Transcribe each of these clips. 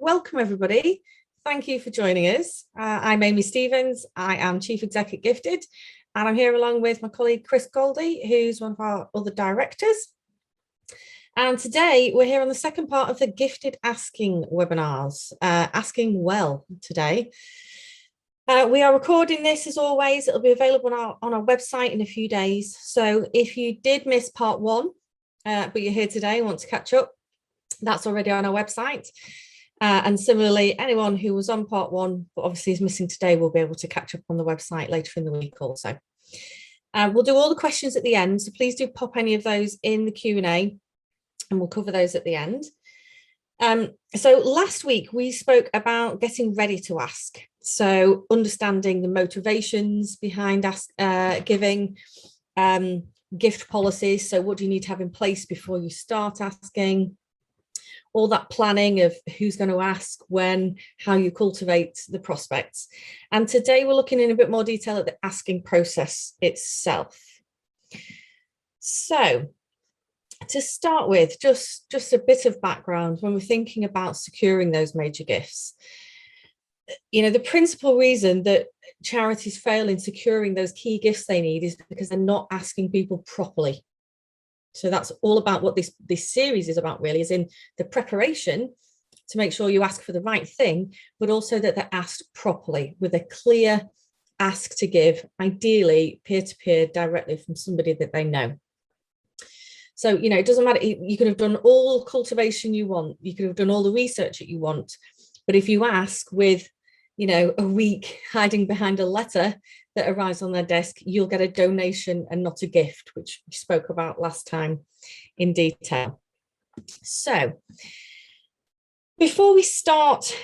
welcome everybody. Thank you for joining us. I'm Amy Stevens. I am Chief Exec at Gifted, and I'm here along with my colleague Chris Goldie, who's one of our other directors. And today we're here on the second part of the Gifted Asking webinars, Asking Well today. We are recording this as always. It'll be available on our website in a few days. So if you did miss part one, but you're here today and want to catch up, that's already on our website. And similarly, anyone who was on part one, but obviously is missing today, will be able to catch up on the website later in the week also. We'll do all the questions at the end, so please do pop any of those in the Q&A and we'll cover those at the end. So last week we spoke about getting ready to ask. So understanding the motivations behind giving, gift policies. So what do you need to have in place before you start asking? All that planning of who's going to ask, when, how you cultivate the prospects. And today we're looking in a bit more detail at the asking process itself. So to start with, just a bit of background when we're thinking about securing those major gifts. You know, the principal reason that charities fail in securing those key gifts they need is because they're not asking people properly. So that's all about what this series is about, really, is in the preparation to make sure you ask for the right thing, but also that they're asked properly with a clear ask to give, ideally peer-to-peer, directly from somebody that they know. So, you know, it doesn't matter. You could have done all cultivation you want. You could have done all the research that you want. But if you ask with, you know, a week hiding behind a letter that arrives on their desk, you'll get a donation and not a gift, which we spoke about last time in detail. So before we start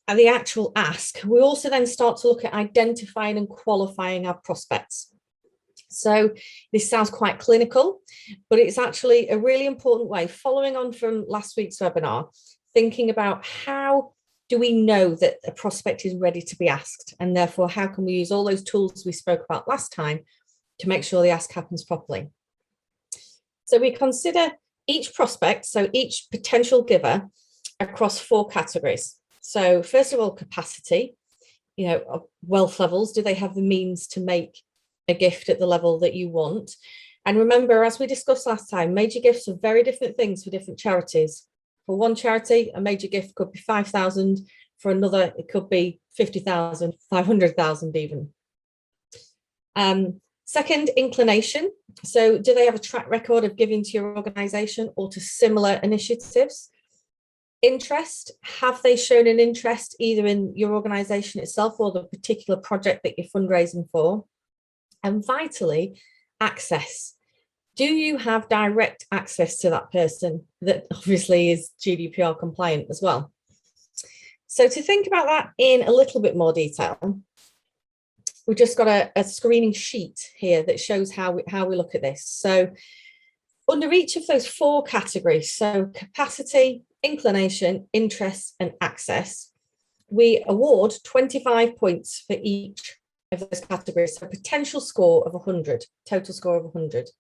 at the actual ask, we also then start to look at identifying and qualifying our prospects. So this sounds quite clinical, but it's actually a really important way, following on from last week's webinar, thinking about how do we know that a prospect is ready to be asked? And therefore, how can we use all those tools we spoke about last time to make sure the ask happens properly? So we consider each prospect, so each potential giver, across 4 categories. So first of all, capacity, you know, wealth levels. Do they have the means to make a gift at the level that you want? And remember, as we discussed last time, major gifts are very different things for different charities. For one charity, a major gift could be 5,000. For another, it could be 50,000, 500,000 even. Second, inclination. So do they have a track record of giving to your organisation or to similar initiatives? Interest. Have they shown an interest either in your organisation itself or the particular project that you're fundraising for? And vitally, access. Do you have direct access to that person that obviously is GDPR compliant as well? So to think about that in a little bit more detail, we've just got a screening sheet here that shows how we look at this. So under each of those 4 categories, so capacity, inclination, interest, and access, we award 25 points for each of those categories. So potential score of 100, total score of 100.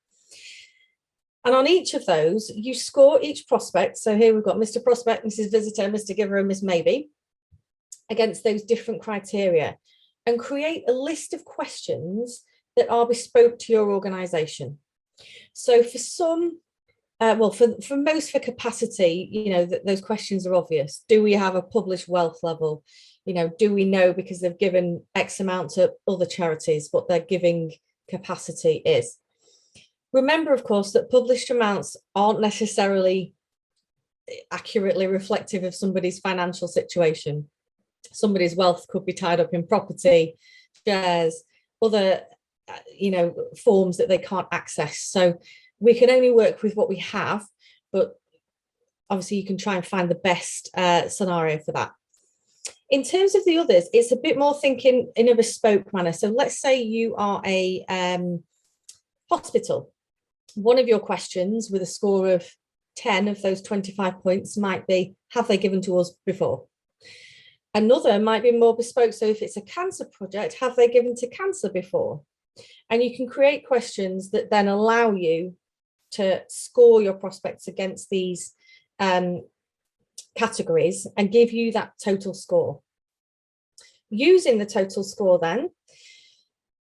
And on each of those, you score each prospect. So here we've got Mr. Prospect, Mrs. Visitor, Mr. Giver, and Miss Maybe against those different criteria, and create a list of questions that are bespoke to your organisation. So for some, for most, for capacity, you know, those questions are obvious. Do we have a published wealth level? You know, do we know, because they've given X amount to other charities, what their giving capacity is? Remember, of course, that published amounts aren't necessarily accurately reflective of somebody's financial situation. Somebody's wealth could be tied up in property, shares, other, you know, forms that they can't access. So we can only work with what we have, but obviously you can try and find the best scenario for that. In terms of the others, it's a bit more thinking in a bespoke manner. So let's say you are a hospital. One of your questions with a score of 10 of those 25 points might be, have they given to us before? Another might be more bespoke. So if it's a cancer project, have they given to cancer before? And you can create questions that then allow you to score your prospects against these categories and give you that total score. Using the total score then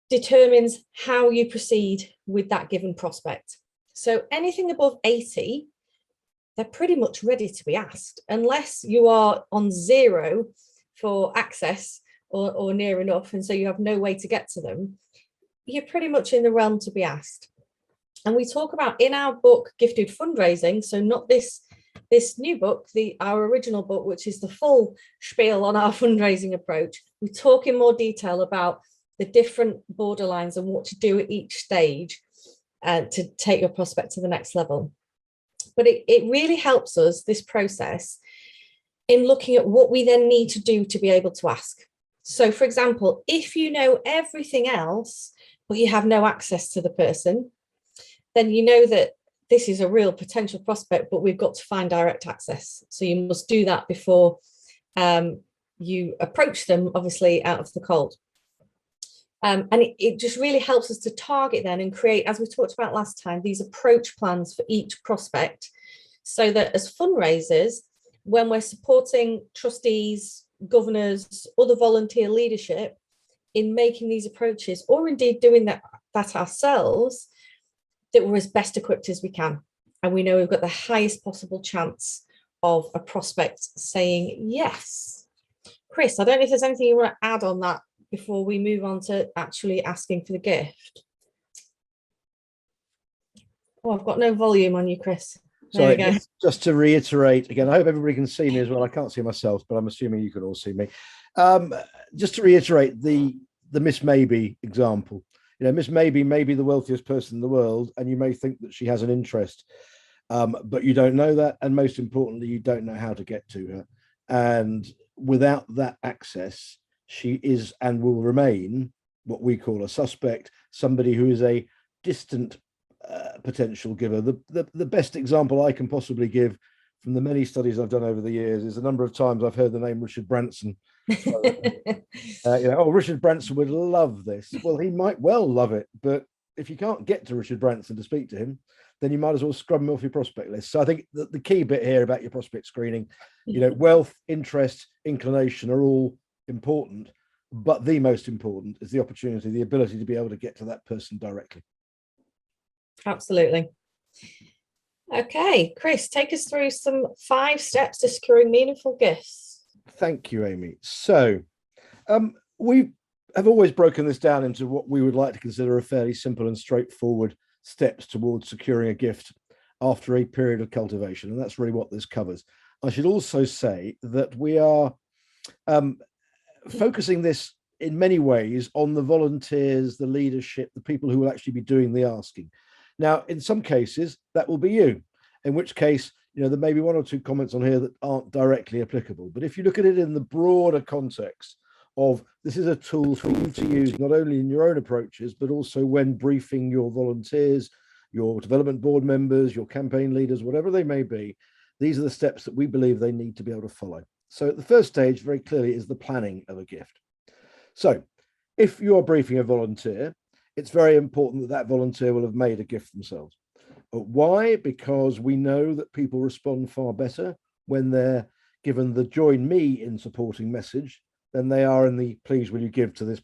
determines how you proceed with that given prospect. So anything above 80, they're pretty much ready to be asked, unless you are on 0 for access or near enough, and so you have no way to get to them. You're pretty much in the realm to be asked. And we talk about in our book, Gifted Fundraising, so not this new book, our original book, which is the full spiel on our fundraising approach. We talk in more detail about the different borderlines and what to do at each stage to take your prospect to the next level. But it really helps us, this process, in looking at what we then need to do to be able to ask. So, for example, if you know everything else, but you have no access to the person, then you know that this is a real potential prospect, but we've got to find direct access. So you must do that before you approach them, obviously, out of the cold. And it just really helps us to target then and create, as we talked about last time, these approach plans for each prospect, so that as fundraisers, when we're supporting trustees, governors, other volunteer leadership in making these approaches, or indeed doing that ourselves, that we're as best equipped as we can. And we know we've got the highest possible chance of a prospect saying yes. Chris, I don't know if there's anything you want to add on that before we move on to actually asking for the gift. Oh, I've got no volume on you, Chris. There we go. Just to reiterate again, I hope everybody can see me as well. I can't see myself, but I'm assuming you can all see me. Just to reiterate the Miss Maybe example. You know, Miss Maybe may be the wealthiest person in the world, and you may think that she has an interest, but you don't know that. And most importantly, you don't know how to get to her. And without that access, she is and will remain what we call a suspect, somebody who is a distant potential giver. The best example I can possibly give from the many studies I've done over the years is the number of times I've heard the name Richard Branson. Richard Branson would love this. Well, he might well love it, but if you can't get to Richard Branson to speak to him, then you might as well scrub him off your prospect list. So I think the key bit here about your prospect screening, wealth, interest, inclination are all important, but the most important is the opportunity, the ability to be able to get to that person directly. Absolutely. Okay, Chris, take us through some 5 steps to securing meaningful gifts. Thank you, Amy. So we have always broken this down into what we would like to consider a fairly simple and straightforward steps towards securing a gift after a period of cultivation. And that's really what this covers. I should also say that we are focusing this in many ways on the volunteers, the leadership, the people who will actually be doing the asking. Now, in some cases, that will be you, in which case, there may be 1 or 2 comments on here that aren't directly applicable. But if you look at it in the broader context of this is a tool for you to use not only in your own approaches, but also when briefing your volunteers, your development board members, your campaign leaders, whatever they may be, these are the steps that we believe they need to be able to follow. So the first stage, very clearly, is the planning of a gift. So if you are briefing a volunteer, it's very important that that volunteer will have made a gift themselves. Why? Because we know that people respond far better when they're given the join me in supporting message than they are in the please will you give to this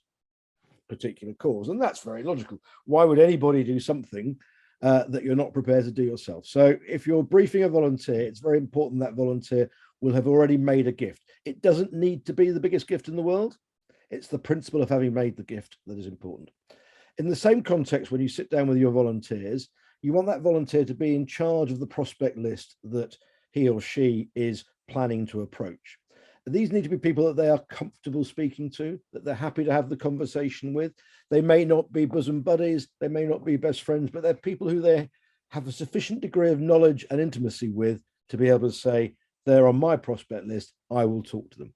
particular cause. And that's very logical. Why would anybody do something that you're not prepared to do yourself? So if you're briefing a volunteer, it's very important that volunteer will have already made a gift. It doesn't need to be the biggest gift in the world. It's the principle of having made the gift that is important. In the same context, when you sit down with your volunteers, you want that volunteer to be in charge of the prospect list that he or she is planning to approach. These need to be people that they are comfortable speaking to, that they're happy to have the conversation with. They may not be bosom buddies, they may not be best friends, but they're people who they have a sufficient degree of knowledge and intimacy with to be able to say, they're on my prospect list, I will talk to them.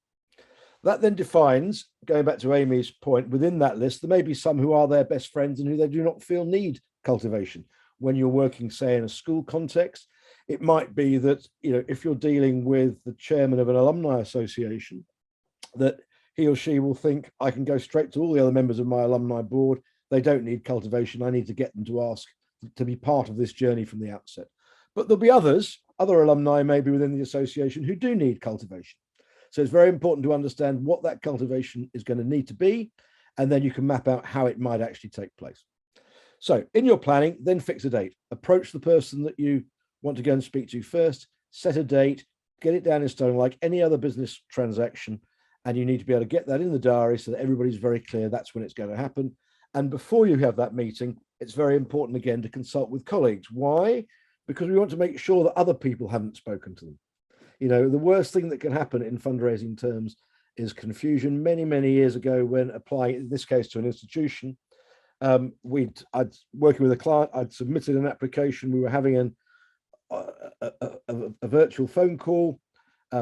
That then defines, going back to Amy's point, within that list, there may be some who are their best friends and who they do not feel need cultivation. When you're working, say, in a school context, it might be that, if you're dealing with the chairman of an alumni association, that he or she will think, I can go straight to all the other members of my alumni board. They don't need cultivation. I need to get them to ask to be part of this journey from the outset. But there'll be others other alumni maybe within the association who do need cultivation. So it's very important to understand what that cultivation is going to need to be, and then you can map out how it might actually take place. So in your planning, then fix a date. Approach the person that you want to go and speak to first, set a date, get it down in stone like any other business transaction, and you need to be able to get that in the diary so that everybody's very clear that's when it's going to happen. And before you have that meeting, it's very important again to consult with colleagues. Why? Because we want to make sure that other people haven't spoken to them. You know, the worst thing that can happen in fundraising terms is confusion. Many years ago, when applying, in this case, to an institution, I'd working with a client, I'd submitted an application. We were having a virtual phone call,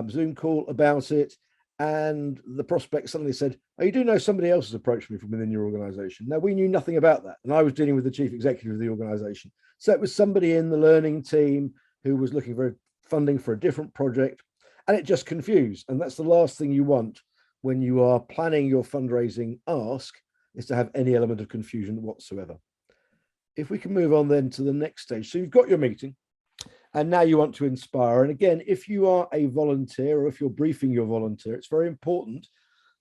Zoom call about it, and the prospect suddenly said, "Oh, you do know somebody else has approached me from within your organization." Now, we knew nothing about that, and I was dealing with the chief executive of the organization. So it was somebody in the learning team who was looking for funding for a different project, and it just confused. And that's the last thing you want when you are planning your fundraising ask, is to have any element of confusion whatsoever. If we can move on then to the next stage. So you've got your meeting, and now you want to inspire. And again, if you are a volunteer, or if you're briefing your volunteer, it's very important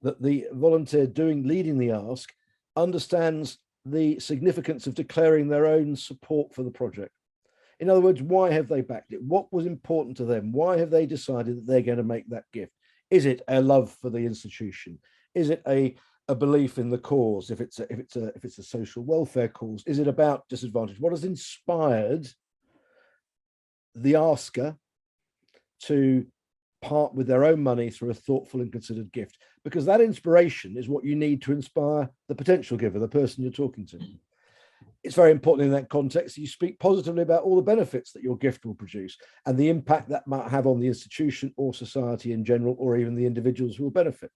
that the volunteer leading the ask understands the significance of declaring their own support for the project. In other words, why have they backed it? What was important to them? Why have they decided that they're going to make that gift? Is it a love for the institution? Is it a belief in the cause? If it's a social welfare cause, is it about disadvantage? What has inspired the asker to part with their own money through a thoughtful and considered gift? Because that inspiration is what you need to inspire the potential giver, the person you're talking to. It's very important in that context that you speak positively about all the benefits that your gift will produce and the impact that might have on the institution or society in general, or even the individuals who will benefit.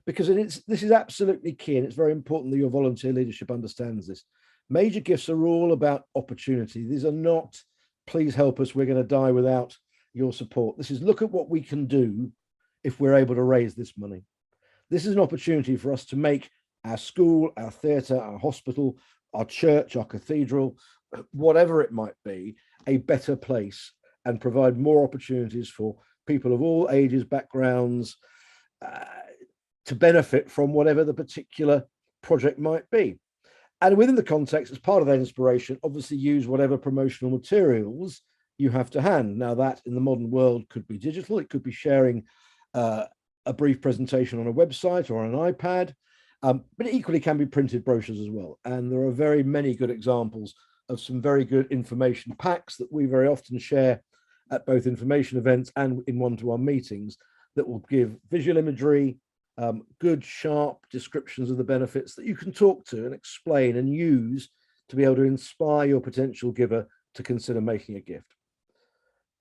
Because this is absolutely key, and it's very important that your volunteer leadership understands this. Major gifts are all about opportunity. These are not, please help us, we're going to die without your support. This is, look at what we can do if we're able to raise this money. This is an opportunity for us to make our school, our theatre, our hospital, our church, our cathedral, whatever it might be, a better place, and provide more opportunities for people of all ages, backgrounds, to benefit from whatever the particular project might be. And within the context, as part of that inspiration, obviously use whatever promotional materials you have to hand. Now, that in the modern world could be digital. It could be sharing a brief presentation on a website or on an iPad, but it equally can be printed brochures as well. And there are very many good examples of some very good information packs that we very often share at both information events and in one-to-one meetings that will give visual imagery, good, sharp descriptions of the benefits that you can talk to and explain and use to be able to inspire your potential giver to consider making a gift.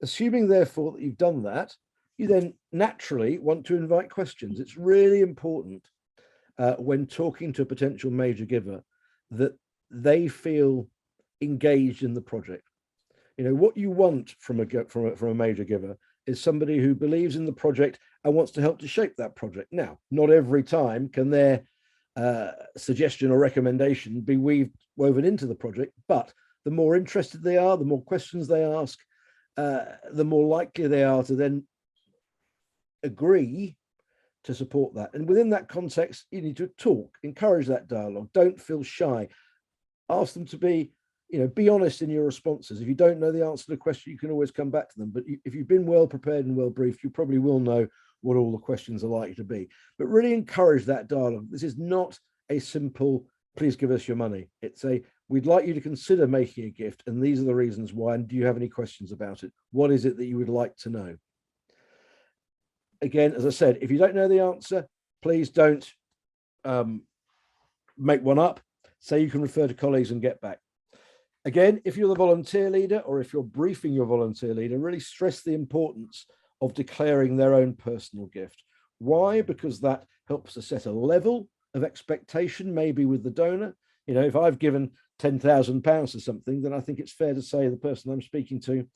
Assuming, therefore, that you've done that, you then naturally want to invite questions. It's really important when talking to a potential major giver that they feel engaged in the project. You know, what you want from a major giver is somebody who believes in the project and wants to help to shape that project. Now, not every time can their suggestion or recommendation be woven into the project, but the more interested they are, the more questions they ask, the more likely they are to then agree to support that. And within that context, you need to talk, encourage that dialogue. Don't feel shy. Ask them to be honest in your responses. If you don't know the answer to the question, you can always come back to them. But if you've been well prepared and well briefed, you probably will know what all the questions are likely to be. But really encourage that dialogue. This is not a simple, please give us your money. It's a, we'd like you to consider making a gift, and these are the reasons why. And do you have any questions about it? What is it that you would like to know? Again, as I said, if you don't know the answer, please don't make one up. Say you can refer to colleagues and get back. Again, if you're the volunteer leader or if you're briefing your volunteer leader, really stress the importance of declaring their own personal gift. Why? Because that helps to set a level of expectation, maybe with the donor. You know, if I've given £10,000 to something, then I think it's fair to say the person I'm speaking to,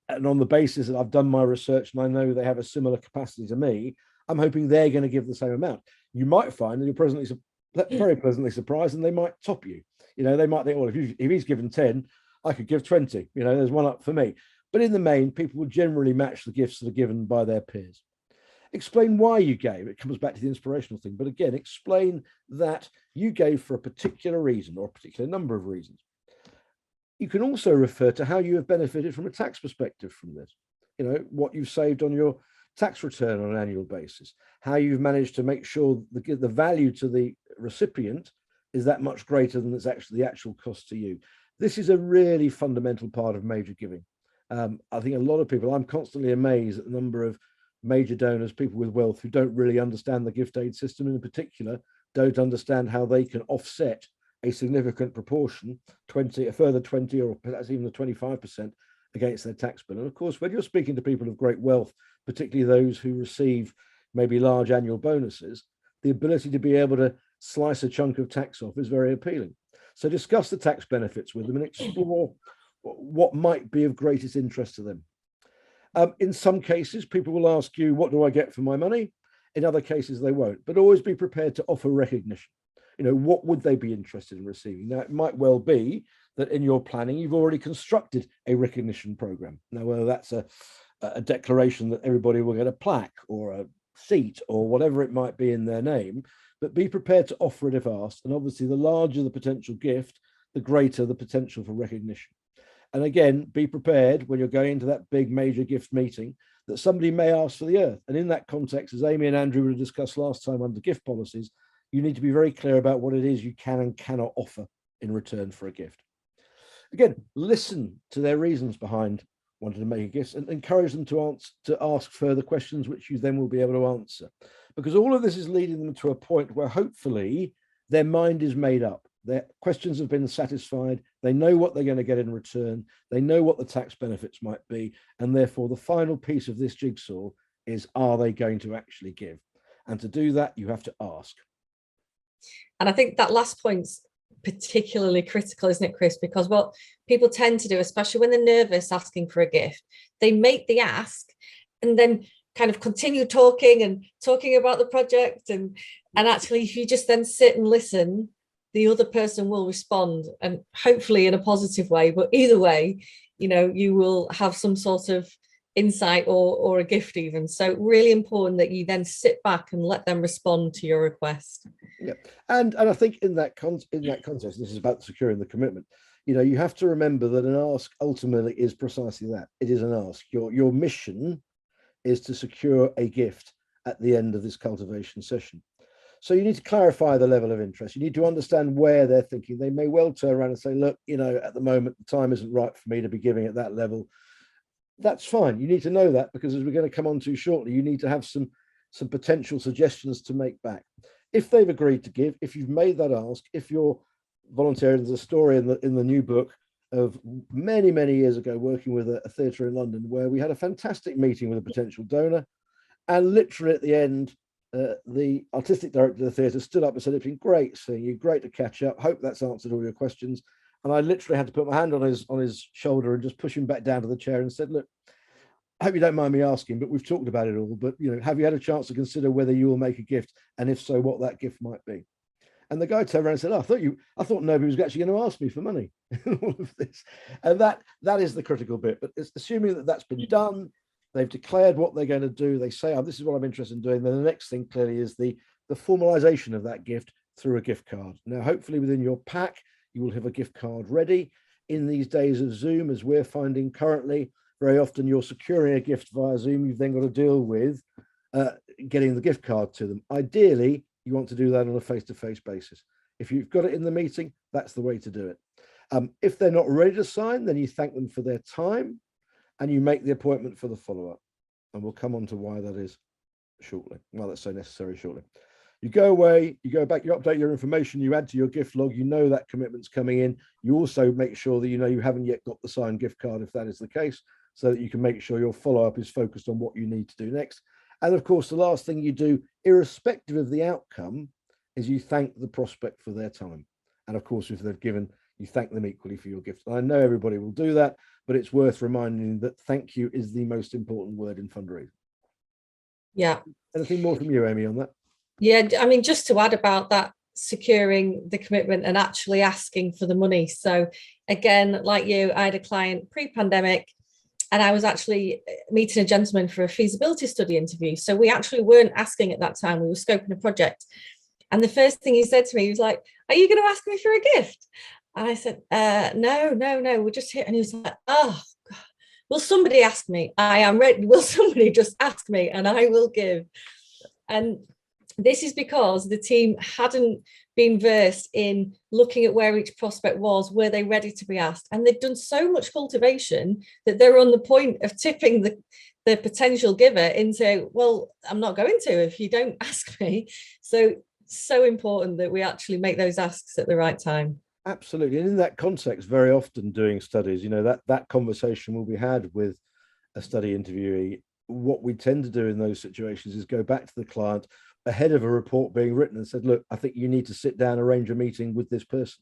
and on the basis that I've done my research and I know they have a similar capacity to me, I'm hoping they're going to give the same amount. You might find that you're very pleasantly surprised, and they might top you. You know, they might think, well, if he's given 10, I could give 20. You know, there's one up for me. But in the main, people will generally match the gifts that are given by their peers. Explain why you gave. It comes back to the inspirational thing. But again, explain that you gave for a particular reason or a particular number of reasons. You can also refer to how you have benefited from a tax perspective from this. What you've saved on your tax return on an annual basis, how you've managed to make sure the value to the recipient is that much greater than it's actually the actual cost to you. This is a really fundamental part of major giving. I think a lot of people, I'm constantly amazed at the number of major donors, people with wealth, who don't really understand the gift aid system, and in particular, don't understand how they can offset a significant proportion, a further 20 or perhaps even the 25% against their tax bill. And of course, when you're speaking to people of great wealth, particularly those who receive maybe large annual bonuses, the ability to be able to slice a chunk of tax off is very appealing. So discuss the tax benefits with them and explore what might be of greatest interest to them. In some cases, people will ask you, what do I get for my money? In other cases, they won't, but always be prepared to offer recognition. What would they be interested in receiving? Now, it might well be that in your planning, you've already constructed a recognition program. Now, whether that's a declaration that everybody will get a plaque or a seat or whatever it might be in their name, but be prepared to offer it if asked. And obviously, the larger the potential gift, the greater the potential for recognition. And again, be prepared when you're going into that big major gift meeting that somebody may ask for the earth. And in that context, as Amy and Andrew would have discussed last time under gift policies, you need to be very clear about what it is you can and cannot offer in return for a gift. Again, listen to their reasons behind wanting to make a gift and encourage them to ask further questions, which you then will be able to answer. Because all of this is leading them to a point where hopefully their mind is made up. Their questions have been satisfied. They know what they're going to get in return. They know what the tax benefits might be. And therefore, the final piece of this jigsaw is, are they going to actually give? And to do that, you have to ask. And I think that last point's particularly critical, isn't it, Chris? Because what people tend to do, especially when they're nervous asking for a gift, they make the ask and then kind of continue talking about the project. And actually, if you just then sit and listen, the other person will respond, and hopefully in a positive way. But either way, you will have some sort of insight or a gift even. So really important that you then sit back and let them respond to your request. Yeah, and I think in that context, this is about securing the commitment. You have to remember that an ask ultimately is precisely that. It is an ask. Your mission is to secure a gift at the end of this cultivation session. So you need to clarify the level of interest. You need to understand where they're thinking. They may well turn around and say, look, at the moment, the time isn't right for me to be giving at that level. That's fine. You need to know that, because as we're going to come on to shortly, you need to have some potential suggestions to make back. If they've agreed to give, if you've made that ask, if you're volunteering, there's a story in the new book of many, many years ago working with a theatre in London where we had a fantastic meeting with a potential donor, and literally at the end, the artistic director of the theatre stood up and said, it's been great seeing you, great to catch up, hope that's answered all your questions. And I literally had to put my hand on his shoulder and just push him back down to the chair and said, look, I hope you don't mind me asking, but we've talked about it all, but have you had a chance to consider whether you will make a gift, and if so, what that gift might be? And the guy turned around and said, I thought nobody was actually going to ask me for money in all of this. And that is the critical bit. But it's assuming that that's been done, they've declared what they're going to do, they say, this is what I'm interested in doing. Then the next thing clearly is the formalization of that gift through a gift card. Now, hopefully within your pack, you will have a gift card ready. In these days of Zoom, as we're finding currently, very often you're securing a gift via Zoom. You've then got to deal with getting the gift card to them. Ideally, you want to do that on a face-to-face basis. If you've got it in the meeting, that's the way to do it. If they're not ready to sign, then you thank them for their time and you make the appointment for the follow-up. And we'll come on to why that is shortly. Well, that's so necessary shortly. You go away, you go back, you update your information, you add to your gift log, that commitment's coming in. You also make sure that you haven't yet got the signed gift card if that is the case, so that you can make sure your follow-up is focused on what you need to do next. And of course, the last thing you do, irrespective of the outcome, is you thank the prospect for their time. And of course, if they've given, you thank them equally for your gift. And I know everybody will do that, but it's worth reminding that thank you is the most important word in fundraising. Yeah. Anything more from you, Amy, on that? Yeah, I mean, just to add about that, securing the commitment and actually asking for the money. So again, like you, I had a client pre-pandemic, and I was actually meeting a gentleman for a feasibility study interview. So we actually weren't asking at that time, we were scoping a project. And the first thing he said to me, he was like, "Are you going to ask me for a gift?" And I said, no, we're just here. And he was like, "Oh, God. Will somebody ask me? I am ready. Will somebody just ask me and I will give?" And this is because the team hadn't been versed in looking at where each prospect was, were they ready to be asked? And they've done so much cultivation that they're on the point of tipping the potential giver into, well, I'm not going to if you don't ask me. So important that we actually make those asks at the right time. Absolutely. And in that context, very often doing studies, that conversation will be had with a study interviewee. What we tend to do in those situations is go back to the client ahead of a report being written and said, "Look, I think you need to sit down, arrange a meeting with this person."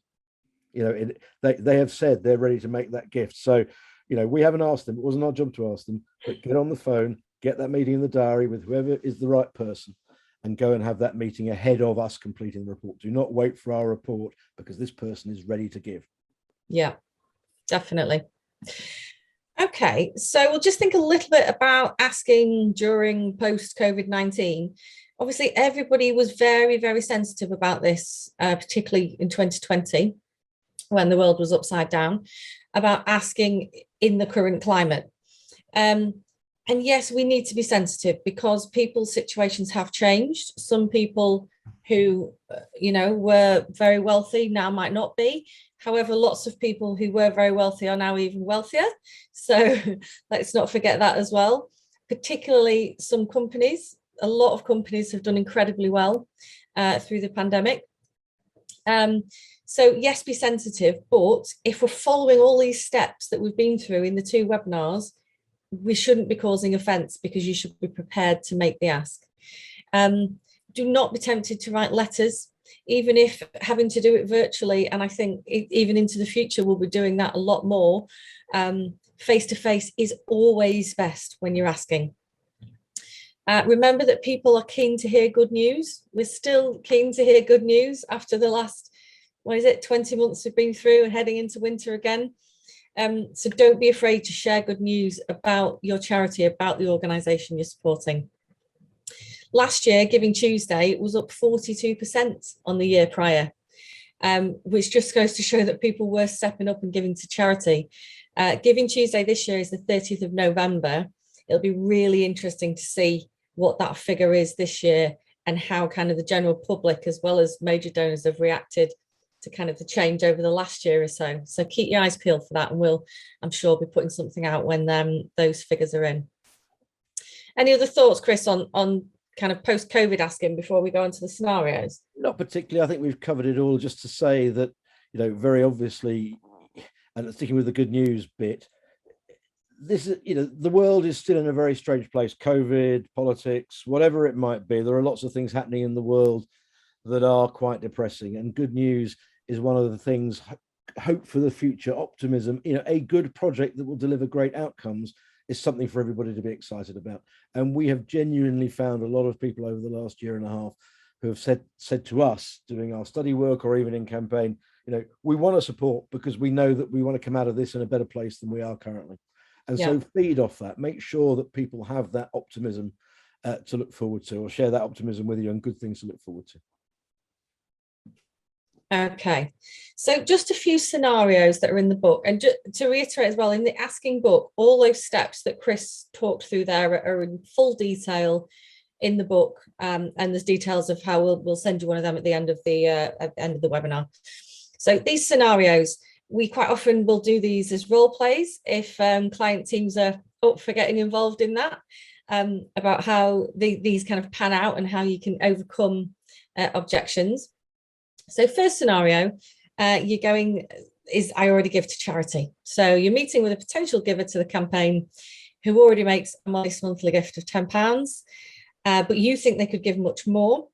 They have said they're ready to make that gift. So, we haven't asked them. It wasn't our job to ask them, but get on the phone, get that meeting in the diary with whoever is the right person, and go and have that meeting ahead of us completing the report. Do not wait for our report, because this person is ready to give. Yeah, definitely. Okay, so we'll just think a little bit about asking during post-COVID-19. Obviously, everybody was very, very sensitive about this, particularly in 2020, when the world was upside down, about asking in the current climate. And yes, we need to be sensitive because people's situations have changed. Some people who, were very wealthy now might not be. However, lots of people who were very wealthy are now even wealthier. So let's not forget that as well. Particularly some companies, a lot of companies have done incredibly well through the pandemic. So yes, be sensitive, but if we're following all these steps that we've been through in the 2 webinars, we shouldn't be causing offence, because you should be prepared to make the ask. Do not be tempted to write letters, even if having to do it virtually. And I think even into the future, we'll be doing that a lot more. Face-to-face is always best when you're asking. Remember that people are keen to hear good news. We're still keen to hear good news after the last, 20 months we've been through and heading into winter again. So don't be afraid to share good news about your charity, about the organisation you're supporting. Last year, Giving Tuesday was up 42% on the year prior, which just goes to show that people were stepping up and giving to charity. Giving Tuesday this year is the 30th of November. It'll be really interesting to see what that figure is this year and how kind of the general public as well as major donors have reacted to kind of the change over the last year or so. So keep your eyes peeled for that, and we'll, I'm sure, be putting something out when those figures are in. Any other thoughts, Chris, on kind of post-COVID asking before we go into the scenarios? Not particularly. I think we've covered it all. Just to say that, very obviously, and sticking with the good news bit, this is, the world is still in a very strange place. COVID, politics, whatever it might be, there are lots of things happening in the world that are quite depressing, and good news is one of the things. Hope for the future, optimism, a good project that will deliver great outcomes is something for everybody to be excited about. And we have genuinely found a lot of people over the last year and a half who have said to us, doing our study work or even in campaign, we want to support because we know that we want to come out of this in a better place than we are currently. And so feed off that, make sure that people have that optimism to look forward to, or share that optimism with you and good things to look forward to. Okay, so just a few scenarios that are in the book, and to reiterate as well, in the asking book, all those steps that Chris talked through there are in full detail in the book, and there's details of how we'll send you one of them at the end of the webinar. So these scenarios, we quite often will do these as role plays if client teams are up for getting involved in that, about how these kind of pan out and how you can overcome objections. So first scenario, you're going is I already give to charity. So you're meeting with a potential giver to the campaign who already makes a modest monthly gift of £10, but you think they could give much more.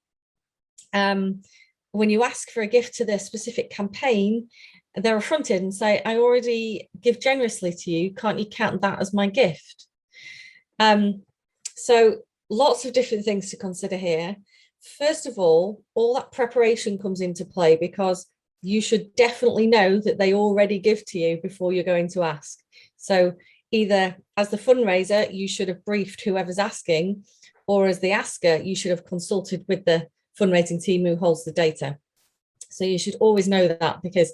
When you ask for a gift to the specific campaign, they're affronted and say, I already give generously to you. Can't you count that as my gift? So lots of different things to consider here. First of all that preparation comes into play, because you should definitely know that they already give to you before you're going to ask. So either as the fundraiser, you should have briefed whoever's asking, or as the asker, you should have consulted with the fundraising team who holds the data. So you should always know that, because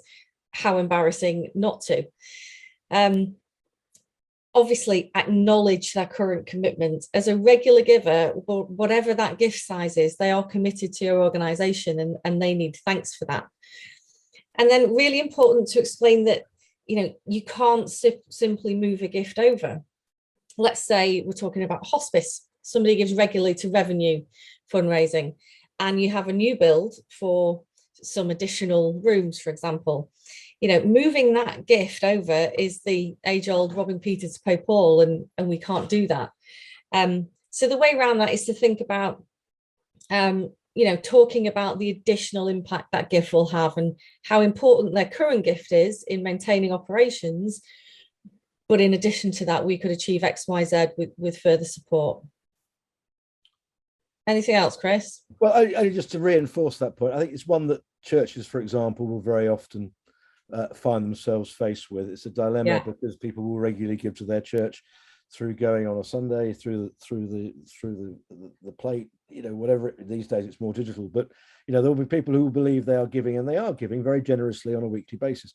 how embarrassing not to. Obviously, acknowledge their current commitment. As a regular giver, whatever that gift size is, they are committed to your organisation, and they need thanks for that. And then really important to explain that, you can't simply move a gift over. Let's say we're talking about hospice. Somebody gives regularly to revenue fundraising, and you have a new build for some additional rooms, for example. Moving that gift over is the age-old robbing Peter to pay Paul, and we can't do that. So the way around that is to think about, talking about the additional impact that gift will have, and how important their current gift is in maintaining operations. But in addition to that, we could achieve X, Y, Z with further support. Anything else, Chris? Well, only just to reinforce that point, I think it's one that churches, for example, will very often find themselves faced with. It's a dilemma, because people will regularly give to their church through going on a Sunday, through the plate, whatever. These days it's more digital, but there will be people who believe they are giving, and they are giving very generously on a weekly basis.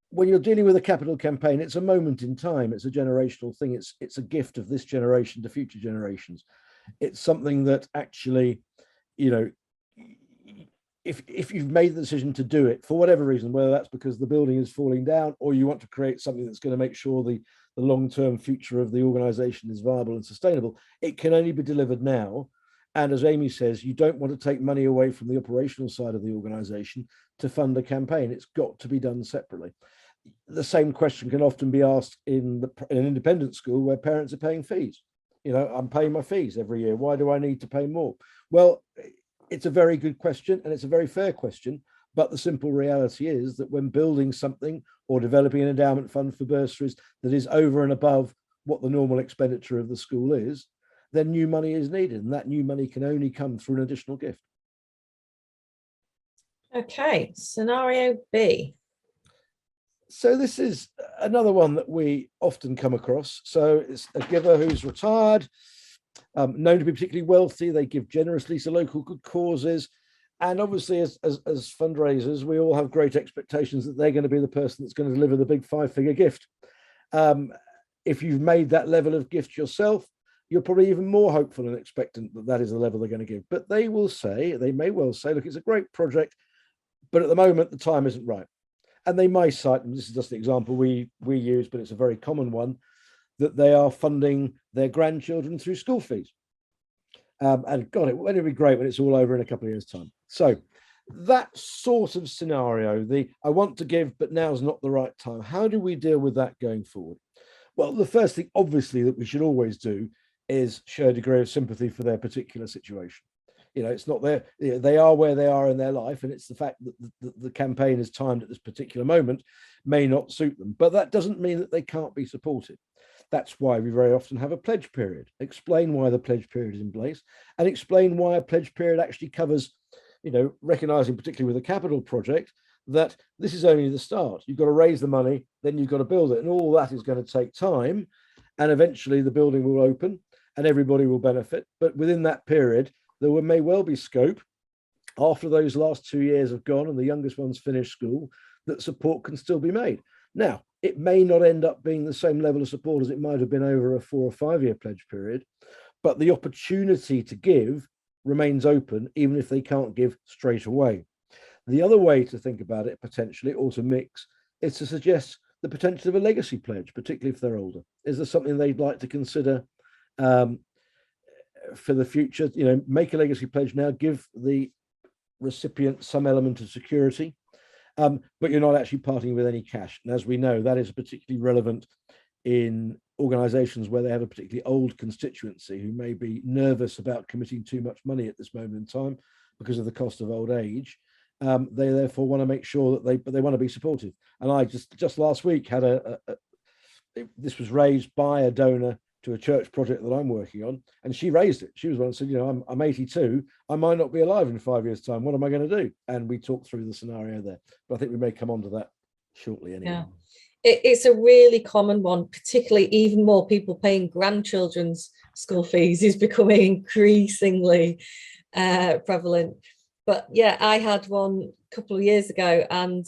When you're dealing with a capital campaign, it's a moment in time. It's a generational thing. It's a gift of this generation to future generations. It's something that actually, if you've made the decision to do it for whatever reason, whether that's because the building is falling down, or you want to create something that's going to make sure the long-term future of the organization is viable and sustainable, it can only be delivered now. And as Amy says, you don't want to take money away from the operational side of the organization to fund a campaign. It's got to be done separately. The same question can often be asked in an independent school where parents are paying fees. I'm paying my fees every year. Why do I need to pay more? Well, it's a very good question, and it's a very fair question. But the simple reality is that when building something or developing an endowment fund for bursaries that is over and above what the normal expenditure of the school is, then new money is needed, and that new money can only come through an additional gift. Okay, scenario B. So this is another one that we often come across. So it's a giver who's retired, known to be particularly wealthy. They give generously to local good causes. And obviously, as fundraisers, we all have great expectations that they're going to be the person that's going to deliver the big 5-figure gift. If you've made that level of gift yourself, you're probably even more hopeful and expectant that that is the level they're going to give. But they may well say, look, it's a great project, but at the moment, the time isn't right. And they may cite, and this is just the example we use, but it's a very common one, that they are funding their grandchildren through school fees. And God, it'd be great when it's all over in a couple of years' time. So that sort of scenario, I want to give, but now's not the right time. How do we deal with that going forward? Well, the first thing, obviously, that we should always do is show a degree of sympathy for their particular situation. It's not they are where they are in their life, and it's the fact that the campaign is timed at this particular moment may not suit them. But that doesn't mean that they can't be supported. That's why we very often have a pledge period. Explain why the pledge period is in place, and explain why a pledge period actually covers, recognizing particularly with a capital project, that this is only the start. You've got to raise the money, then you've got to build it, and all that is going to take time. And eventually the building will open and everybody will benefit. But within that period, there may well be scope, after those last 2 years have gone and the youngest ones finish school, that support can still be made. Now, it may not end up being the same level of support as it might have been over a 4 or 5 year pledge period, but the opportunity to give remains open, even if they can't give straight away. The other way to think about it, potentially, or to mix, is to suggest the potential of a legacy pledge, particularly if they're older. Is there something they'd like to consider for the future? Make a legacy pledge now, give the recipient some element of security, but you're not actually parting with any cash. And as we know, that is particularly relevant in organizations where they have a particularly old constituency who may be nervous about committing too much money at this moment in time because of the cost of old age. They therefore want to make sure that they want to be supportive. And I just last week had this was raised by a donor to a church project that I'm working on, and she raised it. She was one that said, I'm 82, I might not be alive in 5 years' time. What am I going to do? And we talked through the scenario there. But I think we may come on to that shortly anyway. It's a really common one, particularly even more people paying grandchildren's school fees is becoming increasingly prevalent. But yeah, I had one a couple of years ago, and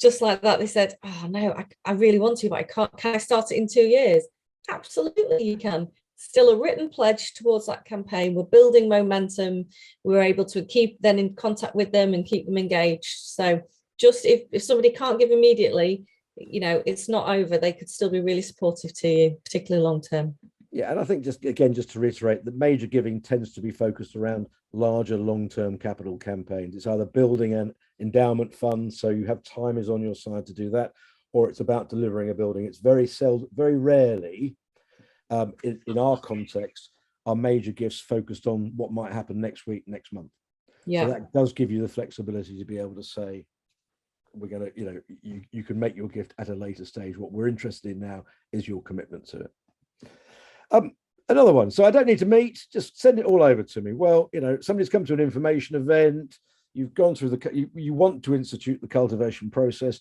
just like that, they said, "Oh no, I really want to, but I can't. Can I start it in 2 years?" Absolutely, you can. Still a written pledge towards that campaign. We're building momentum. We're able to keep then in contact with them and keep them engaged. So just if somebody can't give immediately, it's not over. They could still be really supportive to you, particularly long term. Yeah, and I think just to reiterate, that major giving tends to be focused around larger long-term capital campaigns. It's either building an endowment fund, so you have time is on your side to do that, or it's about delivering a building. It's very rarely, in our context, are major gifts focused on what might happen next week, next month. Yeah. So that does give you the flexibility to be able to say, we're going to, you can make your gift at a later stage. What we're interested in now is your commitment to it. Another one. So I don't need to meet, just send it all over to me. Well, somebody's come to an information event, you've gone through you want to institute the cultivation process.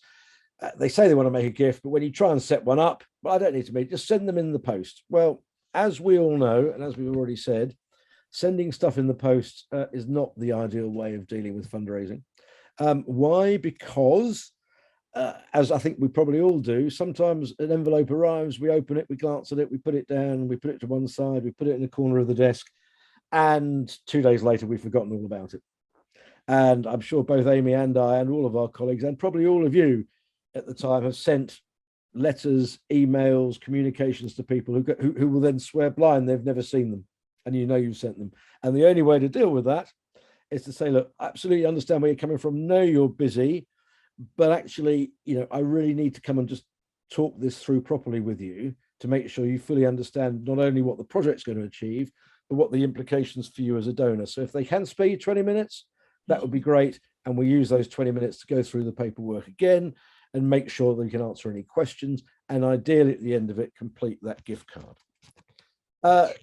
They say they want to make a gift, but when you try and set one up, well, I don't need to meet, just send them in the post. Well, as we all know, and as we've already said, sending stuff in the post is not the ideal way of dealing with fundraising. Why? Because as I think we probably all do, sometimes an envelope arrives, we open it, we glance at it, we put it down, we put it to one side, we put it in the corner of the desk, and 2 days later, we've forgotten all about it. And I'm sure both Amy and I and all of our colleagues, and probably all of you at the time, have sent letters, emails, communications to people who will then swear blind they've never seen them, and you've sent them. And the only way to deal with that is to say, look, absolutely understand where you're coming from. No, you're busy. But actually, I really need to come and just talk this through properly with you to make sure you fully understand not only what the project's going to achieve, but what the implications for you as a donor. So if they can spare you 20 minutes, that would be great. And we use those 20 minutes to go through the paperwork again and make sure that you can answer any questions. And ideally, at the end of it, complete that gift card.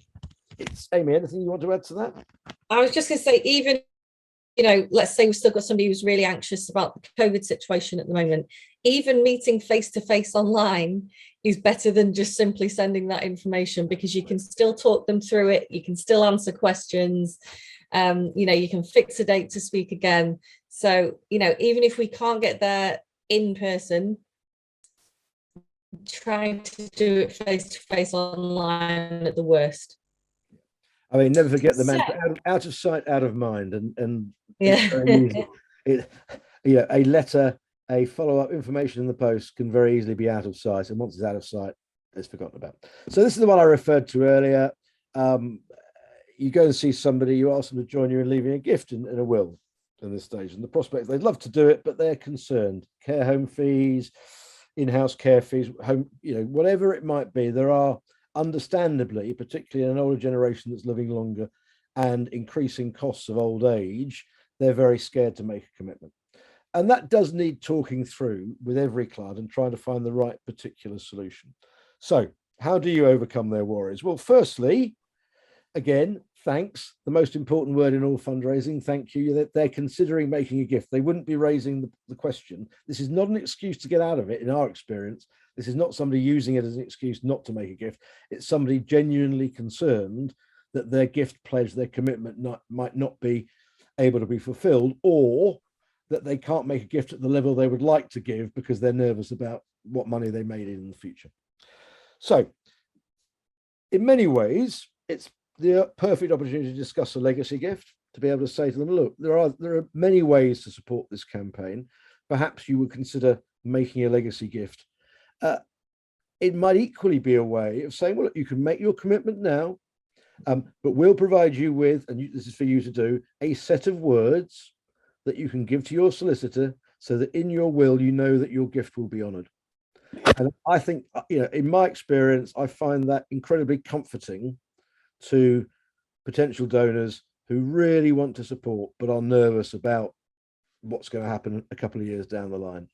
It's Amy, anything you want to add to that? I was just going to say, even let's say we've still got somebody who's really anxious about the COVID situation at the moment, even meeting face to face online is better than just simply sending that information, because you can still talk them through it. You can still answer questions. You can fix a date to speak again. So, even if we can't get there in person, trying to do it face to face online at the worst. I mean, never forget the mantra, out of sight, out of mind. And yeah, it's very easy. A letter, a follow-up information in the post can very easily be out of sight. And once it's out of sight, it's forgotten about. So this is the one I referred to earlier. You go and see somebody, you ask them to join you in leaving a gift in a will in this stage. And the prospect, they'd love to do it, but they're concerned. Care home fees, in-house care fees, home, whatever it might be, there are, understandably, particularly in an older generation that's living longer and increasing costs of old age, they're very scared to make a commitment. And that does need talking through with every client and trying to find the right particular solution. So how do you overcome their worries? Well, firstly, again, thanks. The most important word in all fundraising, thank you, that they're considering making a gift. They wouldn't be raising the question. This is not an excuse to get out of it, in our experience. This is not somebody using it as an excuse not to make a gift. It's somebody genuinely concerned that their gift pledge, their commitment might not be able to be fulfilled, or that they can't make a gift at the level they would like to give because they're nervous about what money they made in the future. So in many ways, it's the perfect opportunity to discuss a legacy gift, to be able to say to them, look, there are many ways to support this campaign. Perhaps you would consider making a legacy gift. It might equally be a way of saying, well, look, you can make your commitment now, but we'll provide you with, and this is for you to do, a set of words that you can give to your solicitor so that in your will, you know that your gift will be honored. And I think, in my experience, I find that incredibly comforting to potential donors who really want to support, but are nervous about what's going to happen a couple of years down the line.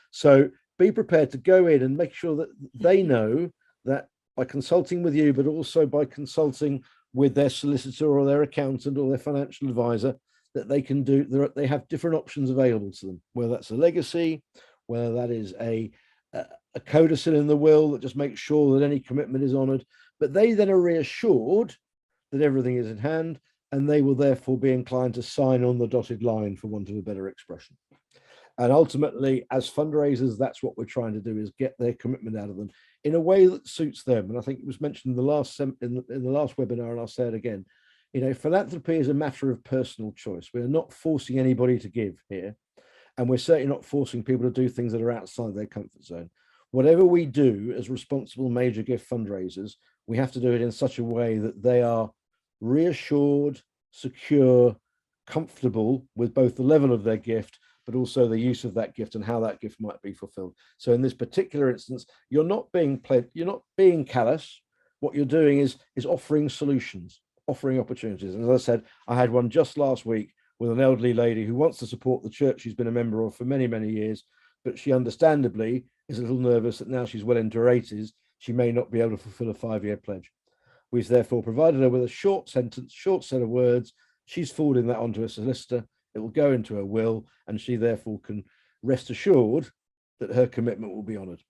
So be prepared to go in and make sure that they know that by consulting with you, but also by consulting with their solicitor or their accountant or their financial advisor, that they can do, they have different options available to them, whether that's a legacy, whether that is a a codicil in the will that just makes sure that any commitment is honoured. But they then are reassured that everything is in hand, and they will therefore be inclined to sign on the dotted line, for want of a better expression. And ultimately, as fundraisers, that's what we're trying to do, is get their commitment out of them in a way that suits them. And I think it was mentioned in the last webinar, and I'll say it again. Philanthropy is a matter of personal choice. We're not forcing anybody to give here, and we're certainly not forcing people to do things that are outside their comfort zone. Whatever we do as responsible major gift fundraisers, we have to do it in such a way that they are reassured, secure, comfortable with both the level of their gift, but also the use of that gift and how that gift might be fulfilled. So in this particular instance, you're not being callous. What you're doing is offering solutions, offering opportunities. And as I said, I had one just last week with an elderly lady who wants to support the church she's been a member of for many, many years, but she understandably is a little nervous that now she's well into her 80s, she may not be able to fulfill a 5-year pledge. We've therefore provided her with a short sentence, short set of words. She's forwarding that onto a solicitor. It will go into her will, and she therefore can rest assured that her commitment will be honoured.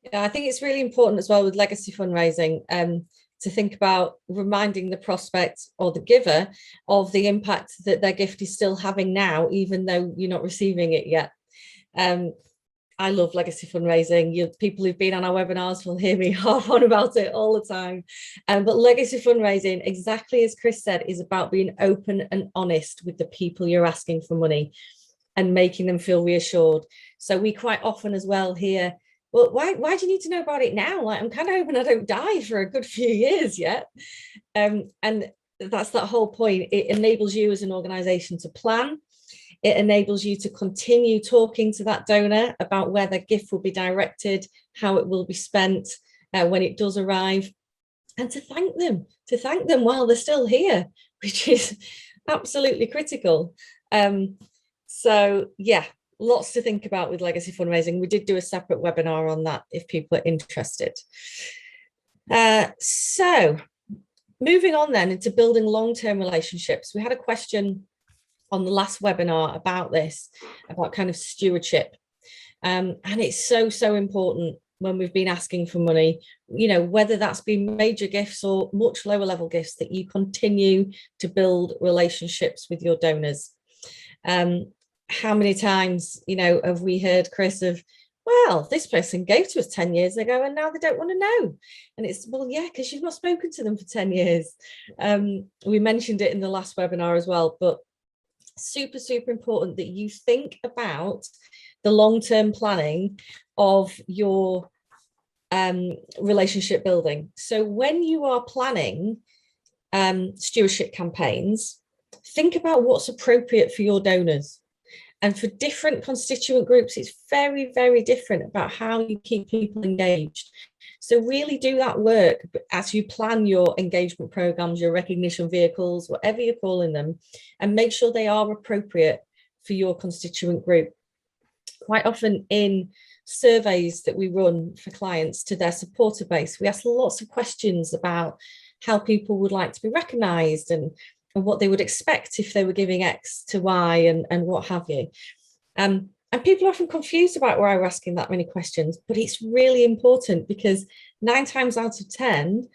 Yeah, I think it's really important as well with legacy fundraising to think about reminding the prospect or the giver of the impact that their gift is still having now, even though you're not receiving it yet. I love legacy fundraising. People who've been on our webinars will hear me harp on about it all the time. But legacy fundraising, exactly as Chris said, is about being open and honest with the people you're asking for money and making them feel reassured. So we quite often as well hear, well, why do you need to know about it now? Like, I'm kind of hoping I don't die for a good few years yet. And that's that whole point. It enables you as an organization to plan. It enables you to continue talking to that donor about where their gift will be directed, how it will be spent when it does arrive, and to thank them while they're still here, which is absolutely critical. So yeah, lots to think about with legacy fundraising. We did do a separate webinar on that if people are interested. So moving on then into building long-term relationships. We had a question on the last webinar about this, about kind of stewardship. And it's so important when we've been asking for money, whether that's been major gifts or much lower level gifts, that you continue to build relationships with your donors. How many times, have we heard, Chris, of, well, this person gave to us 10 years ago and now they don't want to know. And it's, well, yeah, because you've not spoken to them for 10 years. We mentioned it in the last webinar as well, but super important that you think about the long-term planning of your relationship building. So when you are planning stewardship campaigns, think about what's appropriate for your donors. And for different constituent groups, it's very different about how you keep people engaged. So really do that work as you plan your engagement programs, your recognition vehicles, whatever you're calling them, and make sure they are appropriate for your constituent group. Quite often in surveys that we run for clients to their supporter base, we ask lots of questions about how people would like to be recognised and what they would expect if they were giving X to Y and what have you. And people are often confused about why we're asking that many questions, but it's really important because 9 times out of 10,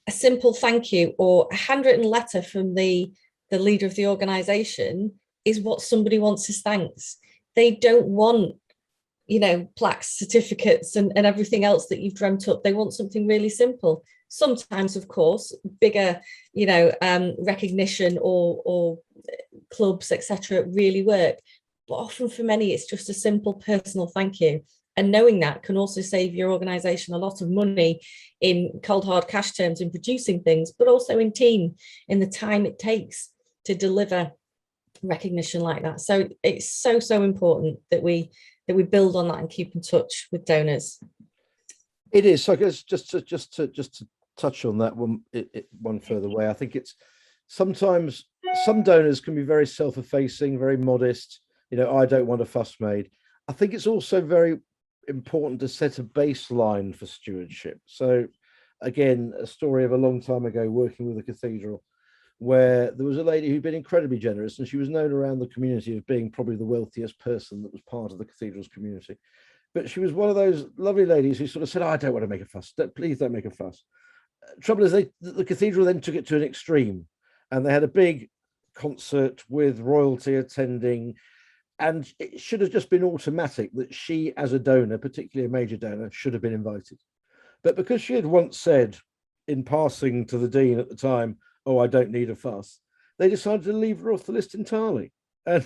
a simple thank you or a handwritten letter from the leader of the organisation is what somebody wants as thanks. They don't want, plaques, certificates and everything else that you've dreamt up. They want something really simple. Sometimes, of course, bigger, recognition or clubs, etc., really work. But often for many, it's just a simple personal thank you. And knowing that can also save your organisation a lot of money in cold hard cash terms in producing things, but also in team, in the time it takes to deliver recognition like that. So it's so important that we build on that and keep in touch with donors. It is. So I guess just to touch on that one further way, I think it's sometimes some donors can be very self-effacing, very modest. I don't want a fuss made. I think it's also very important to set a baseline for stewardship. So again, a story of a long time ago working with a cathedral where there was a lady who'd been incredibly generous, and she was known around the community as being probably the wealthiest person that was part of the cathedral's community. but she was one of those lovely ladies who sort of said, oh, I don't want to make a fuss. Please don't make a fuss. Trouble is, the cathedral then took it to an extreme, and they had a big concert with royalty attending, and it should have just been automatic that she, as a donor, particularly a major donor, should have been invited. But because she had once said in passing to the dean at the time, oh, I don't need a fuss, they decided to leave her off the list entirely. And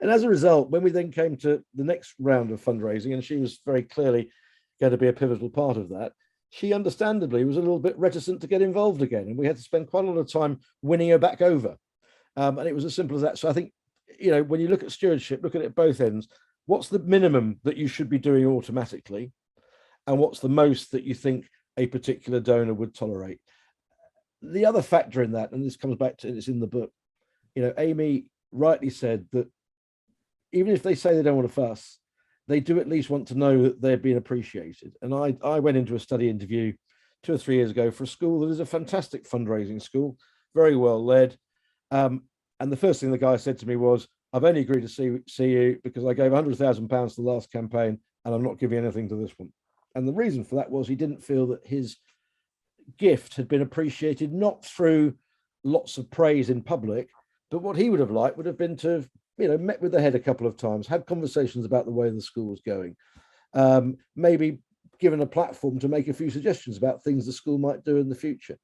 as a result, when we then came to the next round of fundraising, and she was very clearly going to be a pivotal part of that, she understandably was a little bit reticent to get involved again. And we had to spend quite a lot of time winning her back over. And it was as simple as that. So I think, when you look at stewardship, look at it at both ends. What's the minimum that you should be doing automatically? And what's the most that you think a particular donor would tolerate? The other factor in that, and this comes back to, it's in the book, Amy rightly said that even if they say they don't want to fuss, they do at least want to know that they're being appreciated. And I went into a study interview 2 or 3 years ago for a school that is a fantastic fundraising school, very well led. And the first thing the guy said to me was, I've only agreed to see you because I gave £100,000 to the last campaign and I'm not giving anything to this one. And the reason for that was he didn't feel that his gift had been appreciated, not through lots of praise in public, but what he would have liked would have been to have, met with the head a couple of times, had conversations about the way the school was going, maybe given a platform to make a few suggestions about things the school might do in the future.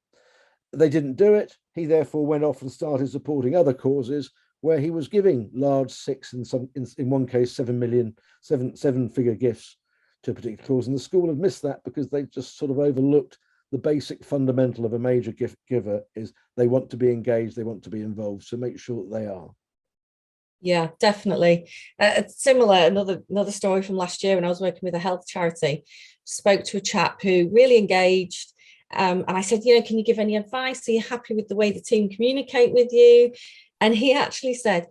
They didn't do it. He therefore went off and started supporting other causes where he was giving large in one case, 7-figure gifts to a particular cause. And the school have missed that because they just sort of overlooked the basic fundamental of a major gift giver is they want to be engaged, they want to be involved. So make sure that they are. Yeah, definitely. Similar, another story from last year when I was working with a health charity, spoke to a chap who really engaged. And I said, can you give any advice? Are you happy with the way the team communicate with you? And he actually said,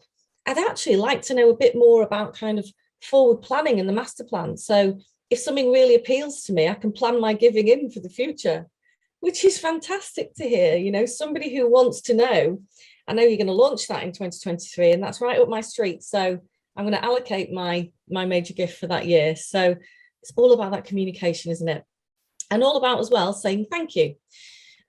I'd actually like to know a bit more about kind of forward planning and the master plan. So if something really appeals to me, I can plan my giving in for the future, which is fantastic to hear. Somebody who wants to know. I know you're going to launch that in 2023, and that's right up my street. So I'm going to allocate my major gift for that year. So it's all about that communication, isn't it? And all about as well saying thank you,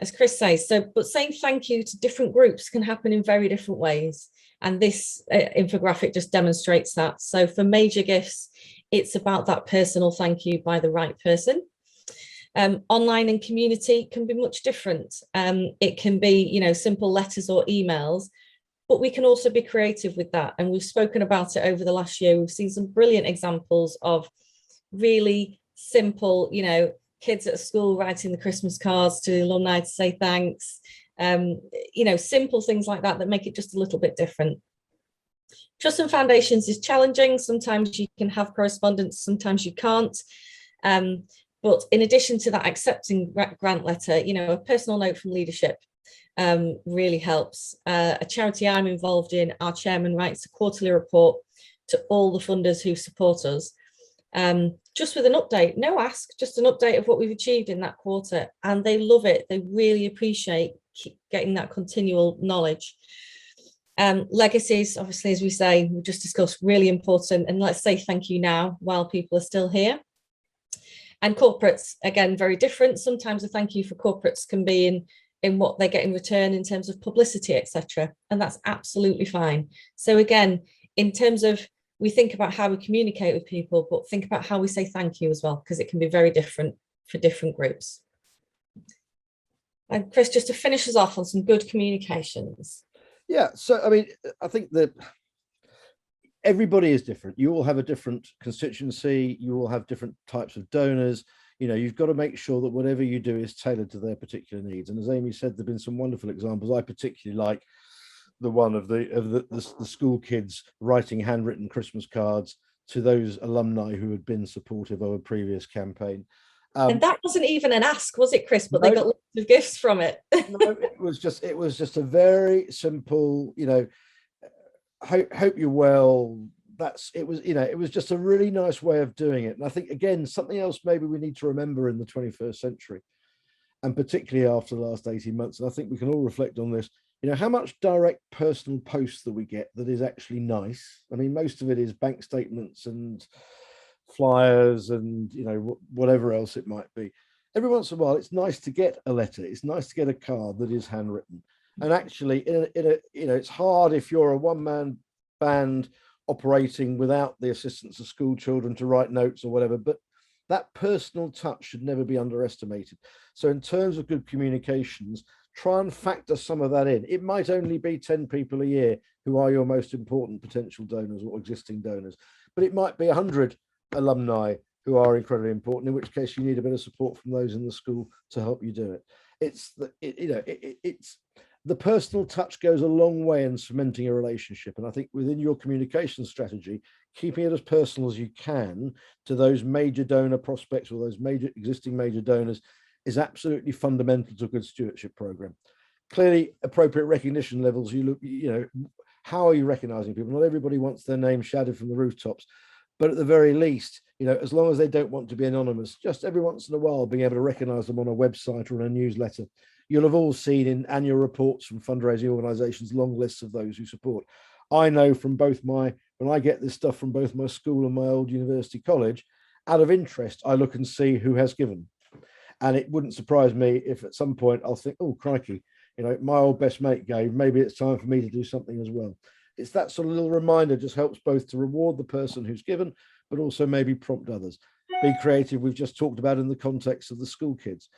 as Chris says. But saying thank you to different groups can happen in very different ways. And this infographic just demonstrates that. So for major gifts, it's about that personal thank you by the right person. Online and community can be much different. It can be, simple letters or emails, but we can also be creative with that. And we've spoken about it over the last year. We've seen some brilliant examples of really simple, kids at school writing the Christmas cards to the alumni to say thanks. Simple things like that make it just a little bit different. Trust and foundations is challenging. Sometimes you can have correspondence, sometimes you can't. But in addition to that accepting grant letter, a personal note from leadership really helps. A charity I'm involved in, our chairman writes a quarterly report to all the funders who support us, just with an update, no ask, just an update of what we've achieved in that quarter. And they love it. They really appreciate getting that continual knowledge. Legacies, obviously, as we say, we just discussed, really important. And let's say thank you now while people are still here. And corporates, again, very different. Sometimes a thank you for corporates can be in what they get in return in terms of publicity, etc. And that's absolutely fine. So again, in terms of, we think about how we communicate with people, but think about how we say thank you as well, because it can be very different for different groups. And Chris, just to finish us off on some good communications. Yeah, so I mean, I think that everybody is different. You all have a different constituency. You all have different types of donors. You've got to make sure that whatever you do is tailored to their particular needs. And as Amy said, there've been some wonderful examples. I particularly like the one of the school kids writing handwritten Christmas cards to those alumni who had been supportive of a previous campaign. And that wasn't even an ask, was it, Chris? But no, they got lots of gifts from it. No, it was just a very simple, hope you're well. It was just a really nice way of doing it. And I think, again, something else maybe we need to remember in the 21st century, and particularly after the last 18 months, and I think we can all reflect on this, how much direct personal posts that we get that is actually nice. I mean, most of it is bank statements and flyers and, you know, whatever else it might be. Every once in a while, it's nice to get a letter. It's nice to get a card that is handwritten. And actually, you know, it's hard if you're a one-man band operating without the assistance of school children to write notes or whatever, but that personal touch should never be underestimated. So in terms of good communications, try and factor some of that in. It might only be 10 people a year who are your most important potential donors or existing donors, but it might be 100 alumni who are incredibly important, in which case you need a bit of support from those in the school to help you do it. It's the personal touch goes a long way in cementing a relationship. And I think within your communication strategy, keeping it as personal as you can to those major donor prospects or those existing major donors is absolutely fundamental to a good stewardship program. Clearly, appropriate recognition levels, how are you recognizing people? Not everybody wants their name shouted from the rooftops, but at the very least, as long as they don't want to be anonymous, just every once in a while being able to recognize them on a website or in a newsletter. You'll have all seen in annual reports from fundraising organizations long lists of those who support. I know from when I get this stuff from both my school and my old university college, out of interest, I look and see who has given. And it wouldn't surprise me if at some point I'll think, oh, crikey, my old best mate gave, maybe it's time for me to do something as well. It's that sort of little reminder just helps both to reward the person who's given, but also maybe prompt others. Be creative, we've just talked about in the context of the school kids.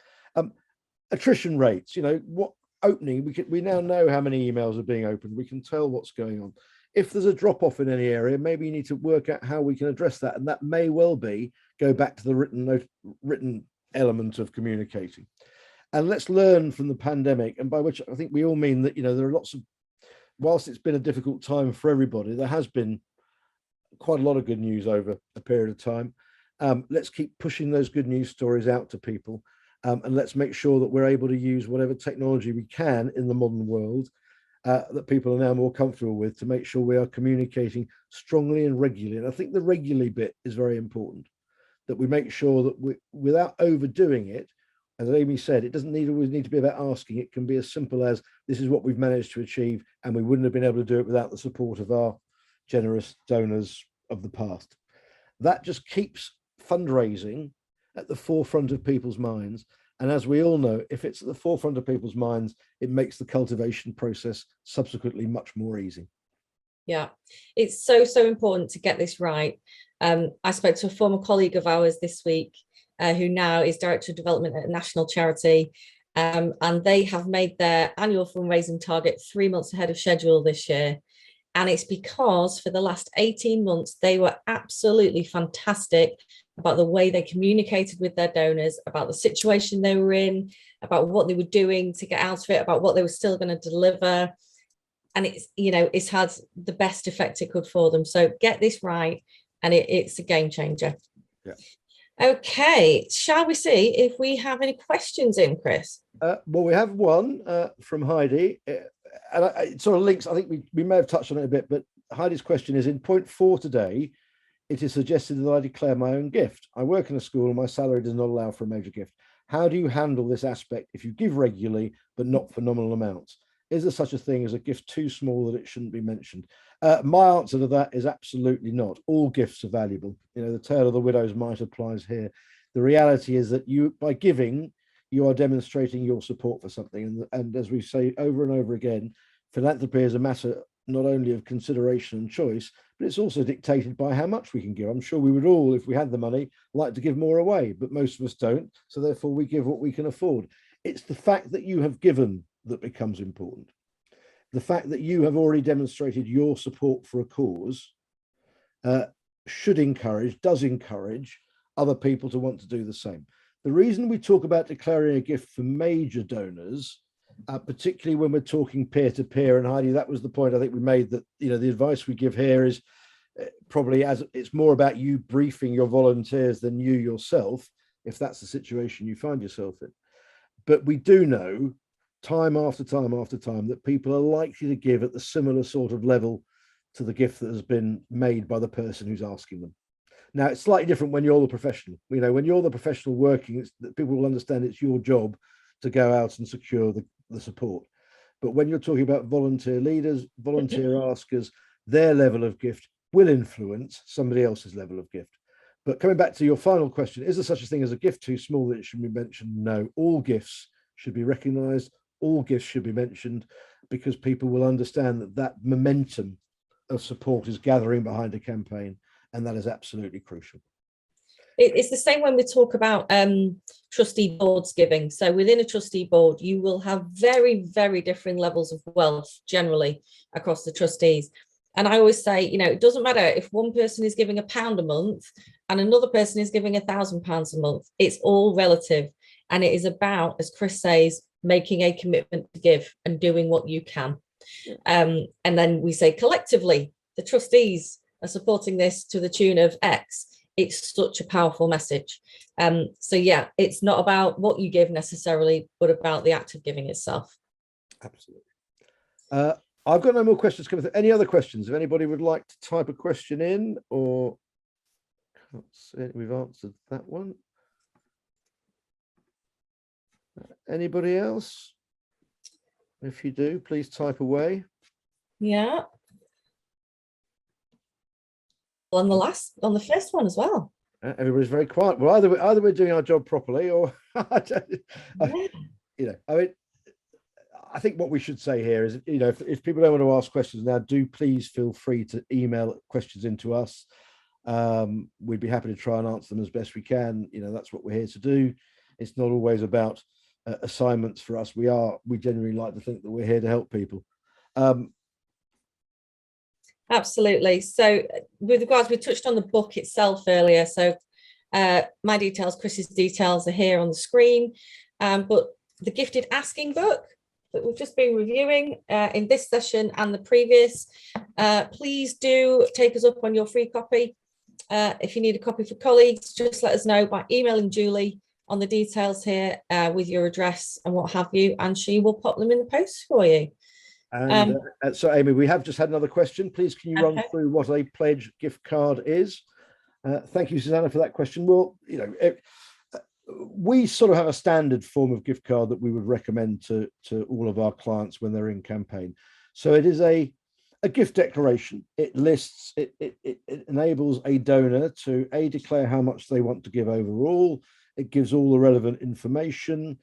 Attrition rates, what opening, we now know how many emails are being opened. We can tell what's going on. If there's a drop off in any area, maybe you need to work out how we can address that. And that may well be go back to the written element of communicating. And let's learn from the pandemic. And by which I think we all mean that, there are lots of, whilst it's been a difficult time for everybody, there has been quite a lot of good news over a period of time. Let's keep pushing those good news stories out to people. And let's make sure that we're able to use whatever technology we can in the modern world that people are now more comfortable with to make sure we are communicating strongly and regularly. And I think the regularly bit is very important, that we make sure that we, without overdoing it, as Amy said, it doesn't always need to be about asking. It can be as simple as this is what we've managed to achieve, and we wouldn't have been able to do it without the support of our generous donors of the past. That just keeps fundraising at the forefront of people's minds. And as we all know, if it's at the forefront of people's minds, it makes the cultivation process subsequently much more easy. Yeah, it's so important to get this right. I spoke to a former colleague of ours this week who now is Director of Development at a national charity. And they have made their annual fundraising target 3 months ahead of schedule this year. And it's because for the last 18 months, they were absolutely fantastic about the way they communicated with their donors, about the situation they were in, about what they were doing to get out of it, about what they were still going to deliver. And it's had the best effect it could for them. So get this right, and it's a game changer. Yeah. Okay, shall we see if we have any questions in, Chris? Well, we have one from Heidi. And it sort of links, I think we may have touched on it a bit, but Heidi's question is, in point 4 today, it is suggested that I declare my own gift. I work in a school and my salary does not allow for a major gift. How do you handle this aspect if you give regularly, but not for nominal amounts? Is there such a thing as a gift too small that it shouldn't be mentioned? My answer to that is absolutely not. All gifts are valuable. The tale of the widow's mite applies here. The reality is that by giving, you are demonstrating your support for something. And as we say over and over again, philanthropy is a matter not only of consideration and choice, but it's also dictated by how much we can give. I'm sure we would all, if we had the money, like to give more away, but most of us don't. So therefore we give what we can afford. It's the fact that you have given that becomes important. The fact that you have already demonstrated your support for a cause does encourage other people to want to do the same. The reason we talk about declaring a gift for major donors, particularly when we're talking peer-to-peer, and Heidi, that was the point I think we made, that the advice we give here is probably as it's more about you briefing your volunteers than you yourself, if that's the situation you find yourself in. But we do know time after time after time that people are likely to give at the similar sort of level to the gift that has been made by the person who's asking them. Now, it's slightly different when you're the professional. When you're the professional working, people will understand it's your job to go out and secure the support. But when you're talking about volunteer leaders, volunteer askers, their level of gift will influence somebody else's level of gift. But coming back to your final question, is there such a thing as a gift too small that it should be mentioned? No, all gifts should be recognised. All gifts should be mentioned, because people will understand that that momentum of support is gathering behind a campaign, and that is absolutely crucial. It's the same when we talk about trustee boards giving. So within a trustee board, you will have very, very different levels of wealth generally across the trustees. And I always say, it doesn't matter if one person is giving £1 a month and another person is giving £1,000 a month. It's all relative. And it is about, as Chris says, making a commitment to give and doing what you can. And then we say collectively, the trustees are supporting this to the tune of X. It's such a powerful message. So yeah, it's not about what you give necessarily, but about the act of giving itself. Absolutely. I've got no more questions coming through. Any other questions? If anybody would like to type a question in, or can't see it, we've answered that one. Anybody else? If you do, please type away. Yeah. On the first one as well. Everybody's very quiet. Well, either we're doing our job properly, or I think what we should say here is, if people don't want to ask questions now, do please feel free to email questions into us. We'd be happy to try and answer them as best we can. That's what we're here to do. It's not always about assignments for us. We genuinely like to think that we're here to help people. Absolutely. So with regards, we touched on the book itself earlier. So my details, Chris's details are here on the screen. But the Gifted Asking book that we've just been reviewing in this session and the previous, please do take us up on your free copy. If you need a copy for colleagues, just let us know by emailing Julie on the details here with your address and what have you, and she will pop them in the post for you. And so, Amy, we have just had another question. Please, can you run through what a pledge gift card is? Thank you, Susanna, for that question. Well, we sort of have a standard form of gift card that we would recommend to all of our clients when they're in campaign. So it is a gift declaration. It lists, it enables a donor to declare how much they want to give overall. It gives all the relevant information.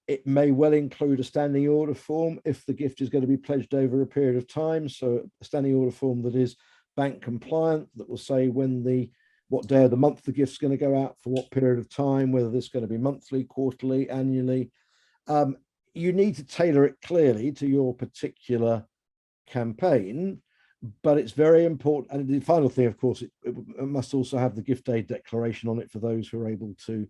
It may well include a standing order form if the gift is going to be pledged over a period of time. So a standing order form that is bank compliant, that will say what day of the month the gift's going to go out, for what period of time, whether this is going to be monthly, quarterly, annually. You need to tailor it clearly to your particular campaign, but it's very important. And the final thing, of course, it must also have the gift aid declaration on it for those who are able to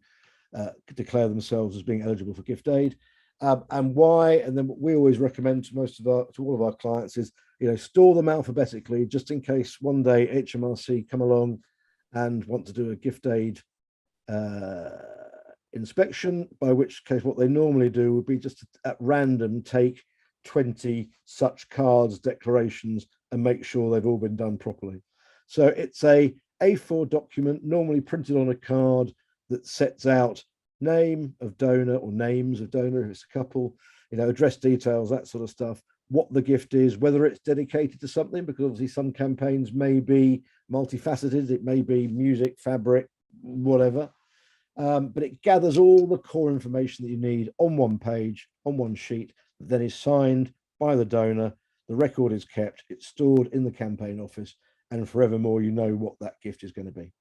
declare themselves as being eligible for gift aid, and why. And then what we always recommend to all of our clients is, store them alphabetically, just in case one day HMRC come along and want to do a gift aid inspection, by which case what they normally do would be just at random take 20 such cards, declarations, and make sure they've all been done properly. So it's a A4 document, normally printed on a card, that sets out name of donor or names of donor if it's a couple, address details, that sort of stuff, what the gift is, whether it's dedicated to something, because obviously some campaigns may be multifaceted. It may be music, fabric, whatever. But it gathers all the core information that you need on one page, on one sheet, that then is signed by the donor. The record is kept, it's stored in the campaign office, and forevermore you know what that gift is going to be.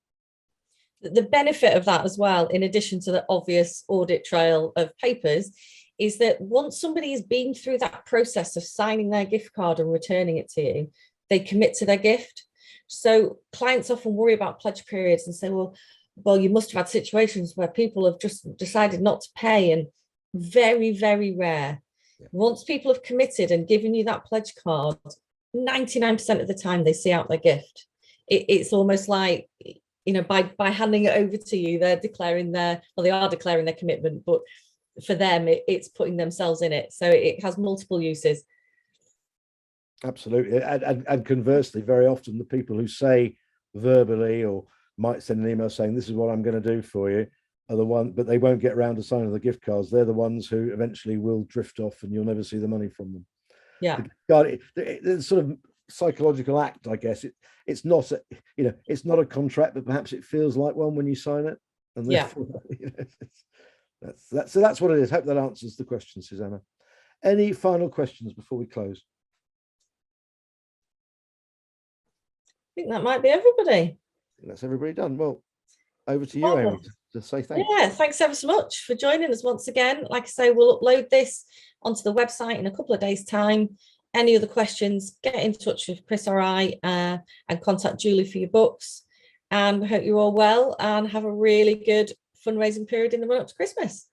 The benefit of that as well, in addition to the obvious audit trail of papers, is that once somebody has been through that process of signing their gift card and returning it to you, they commit to their gift. So clients often worry about pledge periods and say, well, you must have had situations where people have just decided not to pay, and very, very rare. Yeah. Once people have committed and given you that pledge card, 99% of the time they see out their gift. It's almost like, by handing it over to you, they are declaring their commitment, but for them, it's putting themselves in it. So it has multiple uses. Absolutely. And conversely, very often the people who say verbally or might send an email saying, this is what I'm going to do for you, are the one, but they won't get around to signing the gift cards. They're the ones who eventually will drift off and you'll never see the money from them. Yeah. The sort of psychological act, I guess. It's not a, it's not a contract, but perhaps it feels like one when you sign it. And therefore, that's what it is. Hope that answers the question, Susanna. Any final questions before we close? I think that might be everybody. That's everybody done. Well, over to you, Amy, to say thanks. Yeah, thanks ever so much for joining us once again. Like I say, we'll upload this onto the website in a couple of days' time. Any other questions, get in touch with Chris or I, and contact Julie for your books. And we hope you're all well and have a really good fundraising period in the run up to Christmas.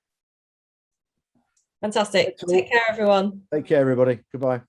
Fantastic. Take care, everyone. Take care, everybody. Goodbye.